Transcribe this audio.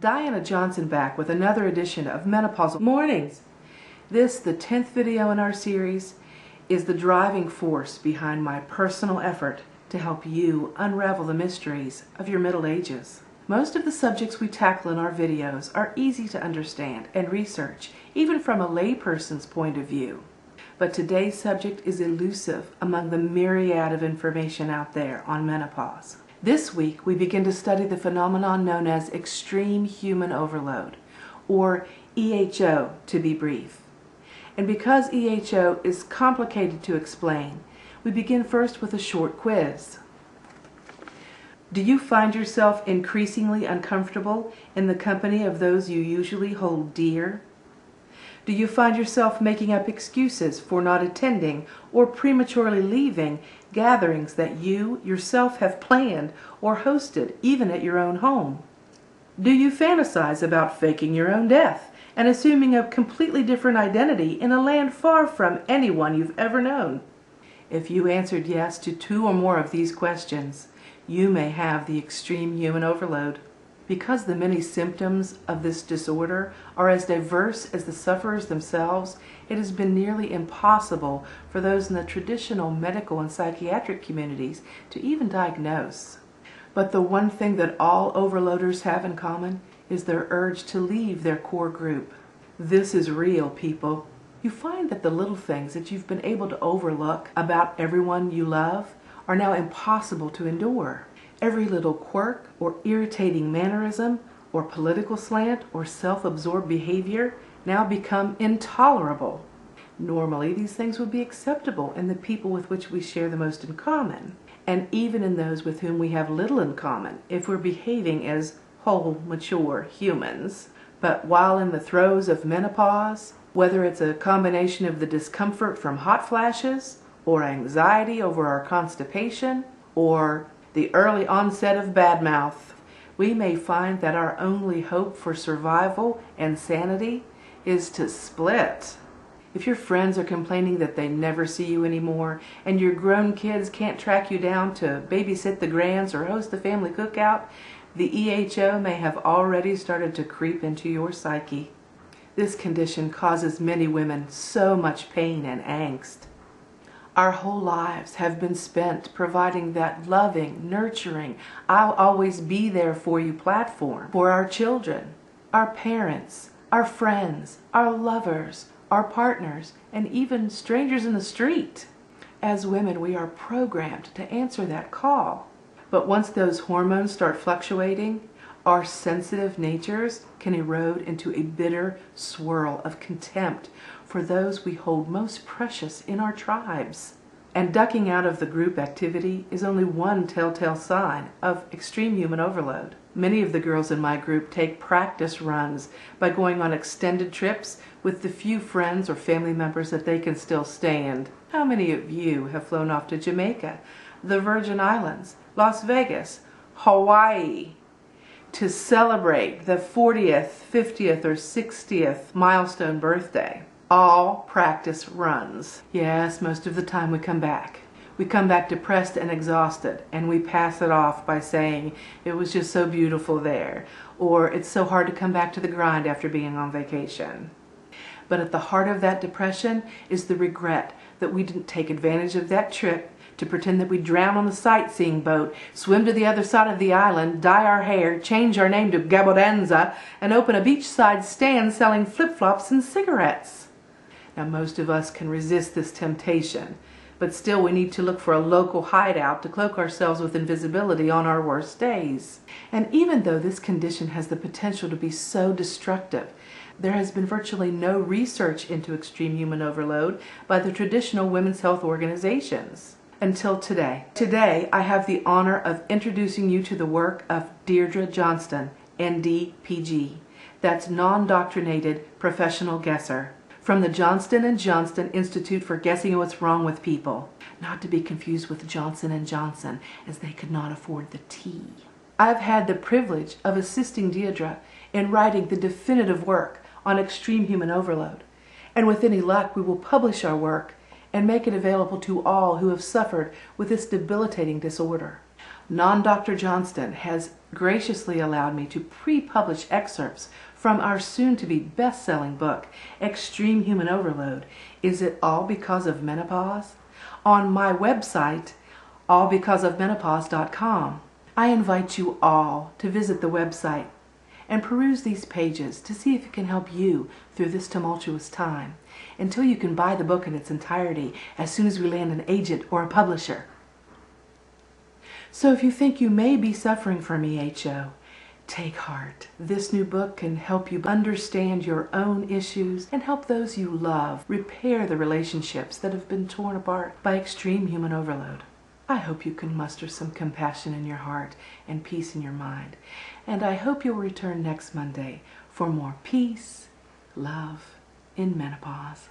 Diana Johnson back with another edition of Menopausal Mornings. This, the 10th video in our series, is the driving force behind my personal effort to help you unravel the mysteries of your middle ages. Most of the subjects we tackle in our videos are easy to understand and research, even from a layperson's point of view. But today's subject is elusive among the myriad of information out there on menopause. This week, we begin to study the phenomenon known as extreme human overload, or EHO to be brief. And because EHO is complicated to explain, we begin first with a short quiz. Do you find yourself increasingly uncomfortable in the company of those you usually hold dear? Do you find yourself making up excuses for not attending or prematurely leaving gatherings that you yourself have planned or hosted, even at your own home? Do you fantasize about faking your own death and assuming a completely different identity in a land far from anyone you've ever known? If you answered yes to 2 or more of these questions, you may have the extreme human overload. Because the many symptoms of this disorder are as diverse as the sufferers themselves, it has been nearly impossible for those in the traditional medical and psychiatric communities to even diagnose. But the one thing that all overloaders have in common is their urge to leave their core group. This is real, people. You find that the little things that you've been able to overlook about everyone you love are now impossible to endure. Every little quirk or irritating mannerism or political slant or self-absorbed behavior now become intolerable. Normally, these things would be acceptable in the people with which we share the most in common, and even in those with whom we have little in common if we're behaving as whole, mature humans. But while in the throes of menopause, whether it's a combination of the discomfort from hot flashes or anxiety over our constipation or the early onset of bad mouth, we may find that our only hope for survival and sanity is to split. If your friends are complaining that they never see you anymore, and your grown kids can't track you down to babysit the grands or host the family cookout, the EHO may have already started to creep into your psyche. This condition causes many women so much pain and angst. Our whole lives have been spent providing that loving, nurturing, I'll always be there for you platform for our children, our parents, our friends, our lovers, our partners, and even strangers in the street. As women, we are programmed to answer that call. But once those hormones start fluctuating, our sensitive natures can erode into a bitter swirl of contempt for those we hold most precious in our tribes. And ducking out of the group activity is only one telltale sign of extreme human overload. Many of the girls in my group take practice runs by going on extended trips with the few friends or family members that they can still stand. How many of you have flown off to Jamaica, the Virgin Islands, Las Vegas, Hawaii, to celebrate the 40th, 50th, or 60th milestone birthday? All practice runs. Yes, most of the time we come back. We come back depressed and exhausted, and we pass it off by saying it was just so beautiful there, or it's so hard to come back to the grind after being on vacation. But at the heart of that depression is the regret that we didn't take advantage of that trip to pretend that we drown on the sightseeing boat, swim to the other side of the island, dye our hair, change our name to Gabodanza, and open a beachside stand selling flip-flops and cigarettes. Now, most of us can resist this temptation, but still we need to look for a local hideout to cloak ourselves with invisibility on our worst days. And even though this condition has the potential to be so destructive, there has been virtually no research into extreme human overload by the traditional women's health organizations. Until today. Today, I have the honor of introducing you to the work of Deirdre Johnston, ND, PG. That's non-doctrinated professional guesser, from the Johnston & Johnston Institute for Guessing What's Wrong with People, not to be confused with Johnson & Johnson, as they could not afford the T. I've had the privilege of assisting Deirdre in writing the definitive work on extreme human overload, and with any luck we will publish our work and make it available to all who have suffered with this debilitating disorder. Non-Dr. Johnston has graciously allowed me to pre-publish excerpts from our soon-to-be best-selling book, Extreme Human Overload, Is It All Because of Menopause? On my website, allbecauseofmenopause.com. I invite you all to visit the website and peruse these pages to see if it can help you through this tumultuous time, until you can buy the book in its entirety as soon as we land an agent or a publisher. So if you think you may be suffering from EHO, take heart. This new book can help you understand your own issues and help those you love repair the relationships that have been torn apart by extreme human overload. I hope you can muster some compassion in your heart and peace in your mind. And I hope you'll return next Monday for more peace, love in menopause.